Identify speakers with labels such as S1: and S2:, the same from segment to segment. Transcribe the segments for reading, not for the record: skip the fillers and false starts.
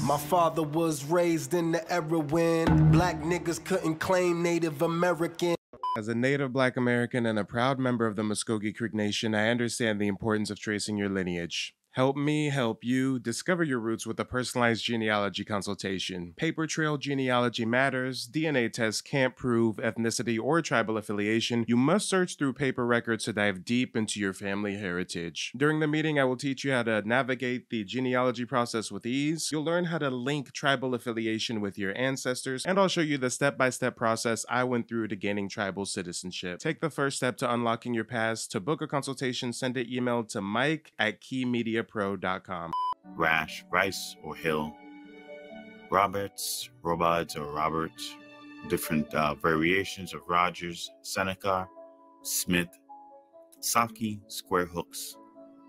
S1: My father was raised in the era when black niggas couldn't claim Native American.
S2: As a native Black American and a proud member of the Muscogee Creek Nation, I understand the importance of tracing your lineage. Help me help you discover your roots with a personalized genealogy consultation. Paper trail genealogy matters. DNA tests can't prove ethnicity or tribal affiliation. You must search through paper records to dive deep into your family heritage. During the meeting, I will teach you how to navigate the genealogy process with ease. You'll learn how to link tribal affiliation with your ancestors, and I'll show you the step-by-step process I went through to gaining tribal citizenship. Take the first step to unlocking your past. To book a consultation, send an email to mike@keymediapro.com.
S3: Rash, Rice, or Hill. Roberts, Robards, or Roberts. Different variations of Rogers, Seneca, Smith, Saki, Square Hooks,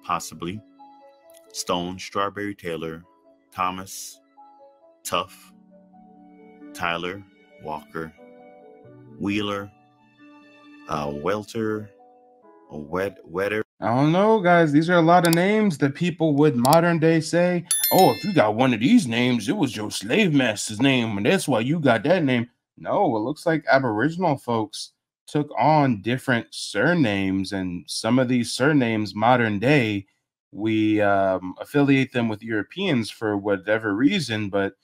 S3: possibly. Stone, Strawberry Taylor, Thomas, Tuff, Tyler, Walker, Wheeler, Welter, Wetter.
S4: I don't know, guys. These are a lot of names that people would modern day say, oh, if you got one of these names, it was your slave master's name, and that's why you got that name. No, it looks like Aboriginal folks took on different surnames, and some of these surnames modern day, we affiliate them with Europeans for whatever reason, but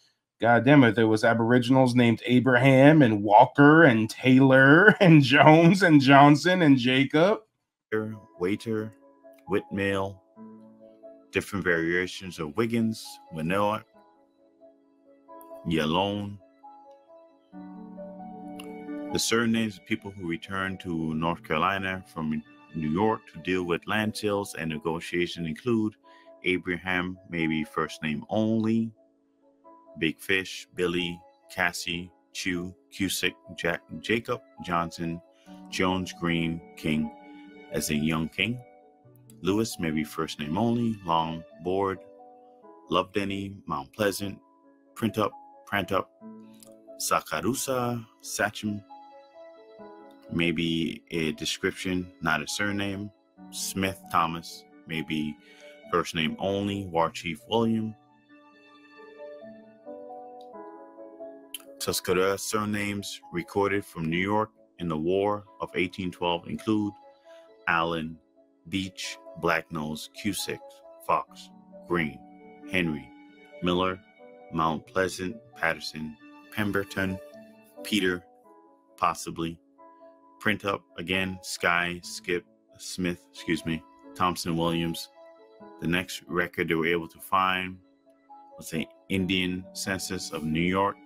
S4: goddamn it, there was Aboriginals named Abraham and Walker and Taylor and Jones and Johnson and Jacob.
S3: Waiter, Whitmail, different variations of Wiggins, Winnoa, Yalone. The surnames of people who returned to North Carolina from New York to deal with land sales and negotiation include Abraham, maybe first name only, Big Fish, Billy, Cassie, Chew, Cusick, Jacob, Johnson, Jones, Green, King, as a young king. Lewis, maybe first name only. Long, Board, Lovedenny, Mount Pleasant, Printup, Prantup, Sakarusa, Sachem, maybe a description, not a surname. Smith, Thomas, maybe first name only. War Chief William. Tuscarora surnames recorded from New York in the War of 1812 include Allen, Beach, Blacknose, Cusick, Fox, Green, Henry, Miller, Mount Pleasant, Patterson, Pemberton, Peter, possibly, Printup, again, Sky, Skip, Smith, Thompson, Williams. The next record they were able to find was the Indian Census of New York,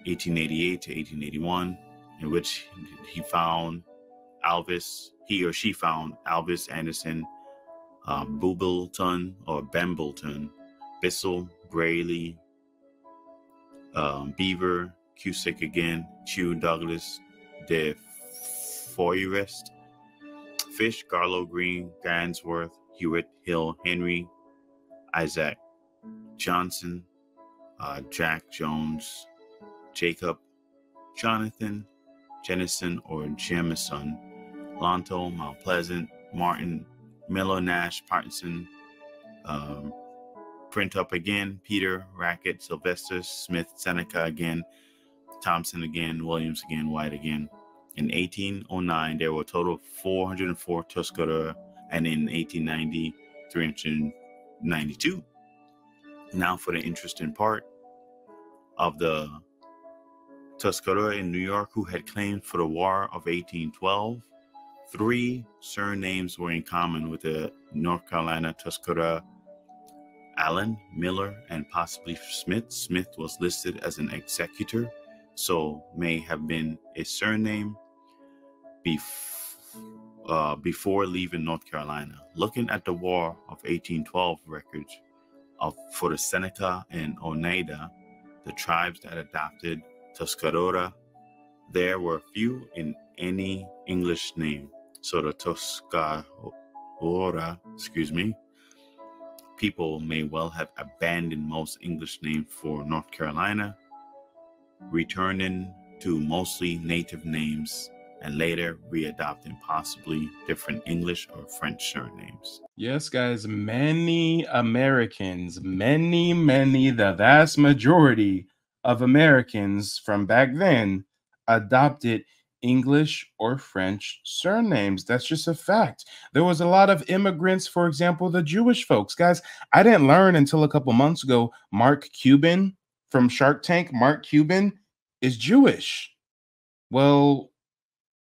S3: 1888 to 1881, in which he or she found Alvis Anderson, Boobleton or Bembleton, Bissell, Brayley, Beaver, Cusick again, Chew, Douglas, De Forest, Fish, Garlow, Green, Gansworth, Hewitt, Hill, Henry, Isaac, Johnson, Jack, Jones, Jacob, Jonathan, Jennison or Jamison, Lonto, Mount Pleasant, Martin, Miller, Nash, Parkinson, Printup again, Peter, Rackett, Sylvester, Smith, Seneca again, Thompson again, Williams again, White again. In 1809, there were a total of 404 Tuscarora, and in 1890, 392. Now for the interesting part of the Tuscarora in New York who had claimed for the War of 1812. 3 surnames were in common with the North Carolina Tuscarora: Allen, Miller, and possibly Smith. Smith was listed as an executor, so may have been a surname before leaving North Carolina. Looking at the War of 1812 records for the Seneca and Oneida, the tribes that adopted Tuscarora, there were few in any English name. So the Tuscarora, people may well have abandoned most English names for North Carolina, returning to mostly native names and later readopting possibly different English or French surnames.
S4: Yes, guys, many Americans, many, the vast majority of Americans from back then adopted English or French surnames. That's just a fact. There was a lot of immigrants, for example, the Jewish folks. Guys, I didn't learn until a couple months ago, Mark Cuban from Shark Tank, Mark Cuban is Jewish. Well,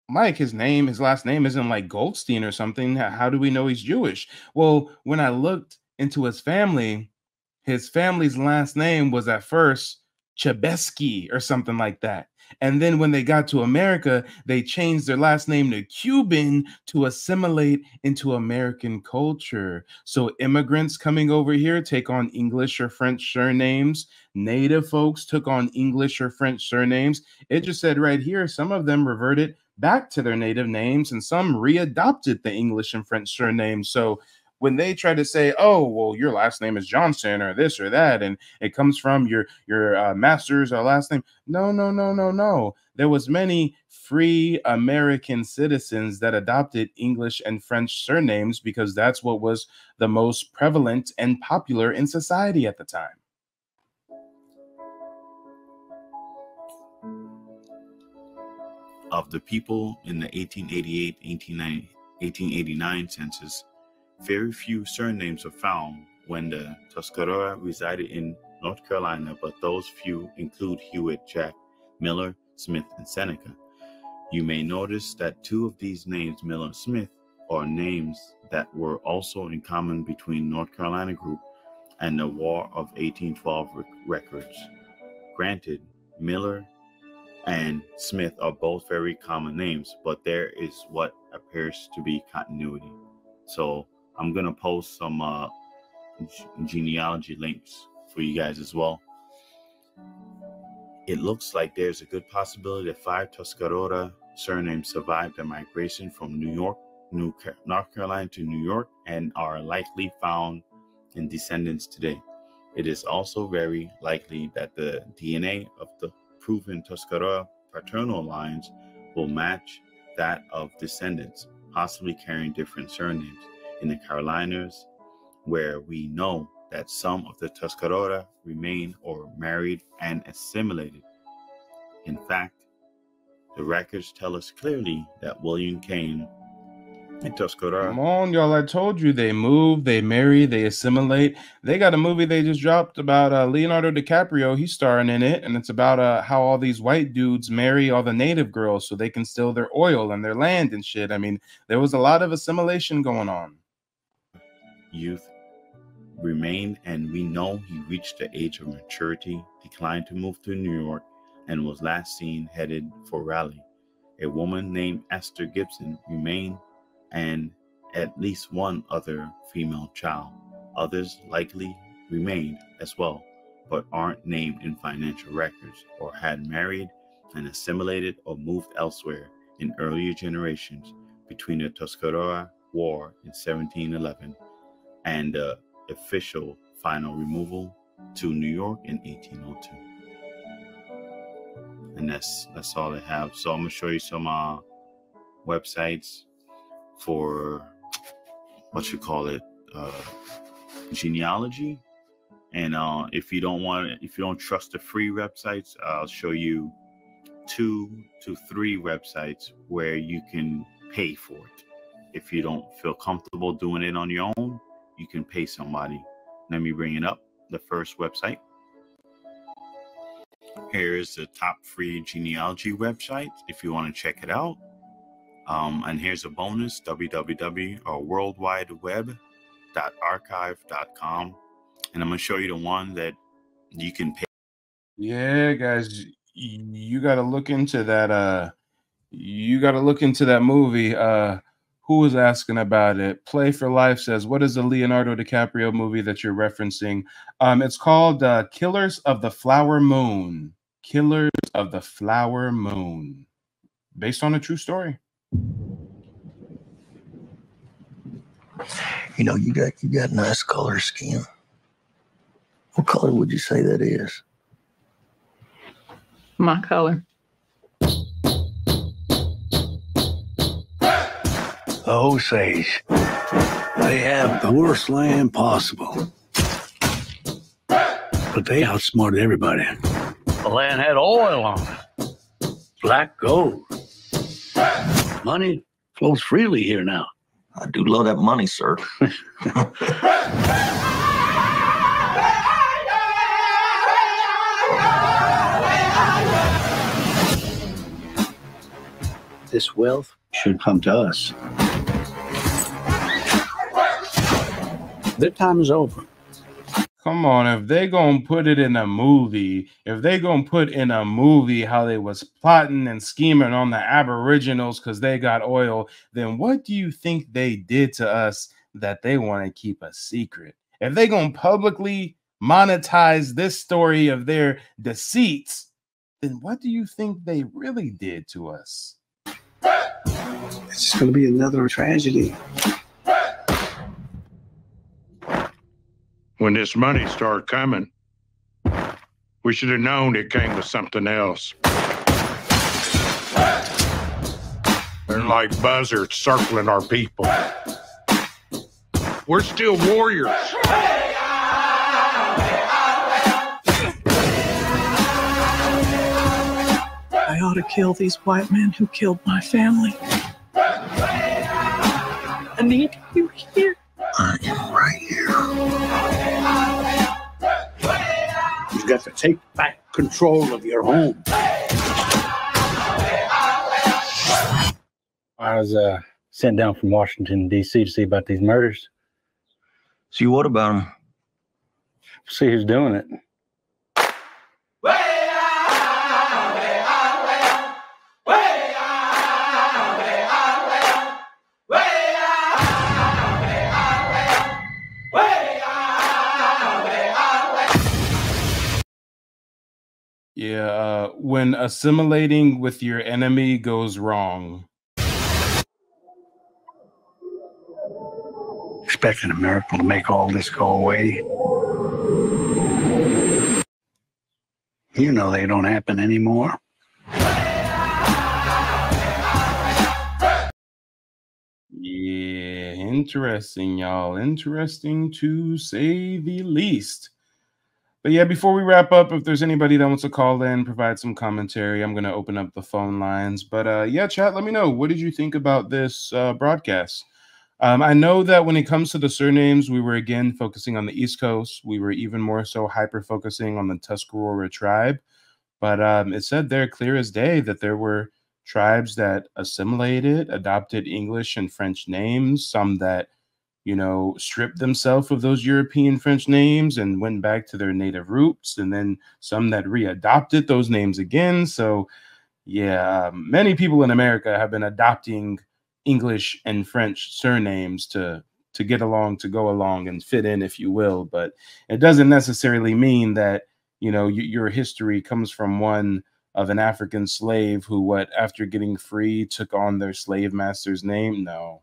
S4: Mike, his last name isn't like Goldstein or something. How do we know he's Jewish? Well, when I looked into his family's last name was at first Chebesky or something like that. And then when they got to America, they changed their last name to Cuban to assimilate into American culture. So immigrants coming over here take on English or French surnames. Native folks took on English or French surnames. It just said right here, some of them reverted back to their native names and some readopted the English and French surnames. So when they try to say, oh, well, your last name is Johnson or this or that, and it comes from your master's or last name. No. There was many free American citizens that adopted English and French surnames because that's what was the most prevalent and popular in society at the time.
S3: Of the people in the 1888-1889 census, very few surnames were found when the Tuscarora resided in North Carolina, but those few include Hewitt, Jack, Miller, Smith, and Seneca. You may notice that two of these names, Miller and Smith, are names that were also in common between North Carolina group and the War of 1812 records. Granted, Miller and Smith are both very common names, but there is what appears to be continuity. So I'm going to post some genealogy links for you guys as well. It looks like there's a good possibility that 5 Tuscarora surnames survived the migration from North Carolina to New York and are likely found in descendants today. It is also very likely that the DNA of the proven Tuscarora paternal lines will match that of descendants, possibly carrying different surnames. In the Carolinas, where we know that some of the Tuscarora remain or married and assimilated. In fact, the records tell us clearly that William Kane and Tuscarora.
S4: Come on, y'all. I told you they move, they marry, they assimilate. They got a movie they just dropped about Leonardo DiCaprio. He's starring in it, and it's about how all these white dudes marry all the native girls so they can steal their oil and their land and shit. I mean, there was a lot of assimilation going on.
S3: Youth remained, and we know he reached the age of maturity, declined to move to New York, and was last seen headed for Raleigh. A woman named Esther Gibson remained, and at least one other female child. Others likely remained as well, but aren't named in financial records, or had married and assimilated or moved elsewhere in earlier generations between the Tuscarora War in 1711 and the official final removal to New York in 1802. And that's all I have. So I'm gonna show you some websites for genealogy. And if you don't trust the free websites, I'll show you 2 to 3 websites where you can pay for it. If you don't feel comfortable doing it on your own, you can pay somebody. Let me bring it up. The first website. Here's the top free genealogy website if you want to check it out. And here's a bonus, www.worldwideweb.archive.com. And I'm going to show you the one that you can pay.
S4: Yeah, guys, you got to look into that. You got to look into that movie. Who was asking about it? Play for Life says, what is the Leonardo DiCaprio movie that you're referencing? It's called Killers of the Flower Moon. Killers of the Flower Moon. Based on a true story.
S5: You know, you got nice color skin. What color would you say that is?
S6: My color. The Osage. They have the worst land possible. But they outsmarted everybody. The land had oil on it. Black gold. Money flows freely here now.
S5: I do love that money, sir.
S6: This wealth should come to us. Their time is over.
S4: Come on, if they gonna put it in a movie, if they gonna put in a movie how they was plotting and scheming on the Aboriginals because they got oil, then what do you think they did to us that they want to keep a secret? If they gonna publicly monetize this story of their deceits, then what do you think they really did to us?
S6: It's just going to be another tragedy.
S7: When this money started coming, we should have known it came with something else. They're like buzzards circling our people. We're still warriors.
S8: I ought to kill these white men who killed my family. I need you here.
S5: I am right here.
S6: You've got to take back control of your home.
S9: I was sent down from Washington, D.C. to see about these murders.
S5: See what about them?
S9: See who's doing it.
S4: Yeah, when assimilating with your enemy goes wrong.
S6: Expecting a miracle to make all this go away. You know they don't happen anymore.
S4: Yeah, interesting, y'all. Interesting to say the least. But yeah, before we wrap up, if there's anybody that wants to call in, provide some commentary, I'm going to open up the phone lines. But yeah, chat, let me know. What did you think about this broadcast? I know that when it comes to the surnames, we were again focusing on the East Coast. We were even more so hyper-focusing on the Tuscarora tribe. But it said there clear as day that there were tribes that assimilated, adopted English and French names, some that, you know, stripped themselves of those European French names and went back to their native roots, and then some that readopted those names again. So yeah, many people in America have been adopting English and French surnames to get along, to go along and fit in, if you will. But it doesn't necessarily mean that, you know, your history comes from one of an African slave who, after getting free, took on their slave master's name. No.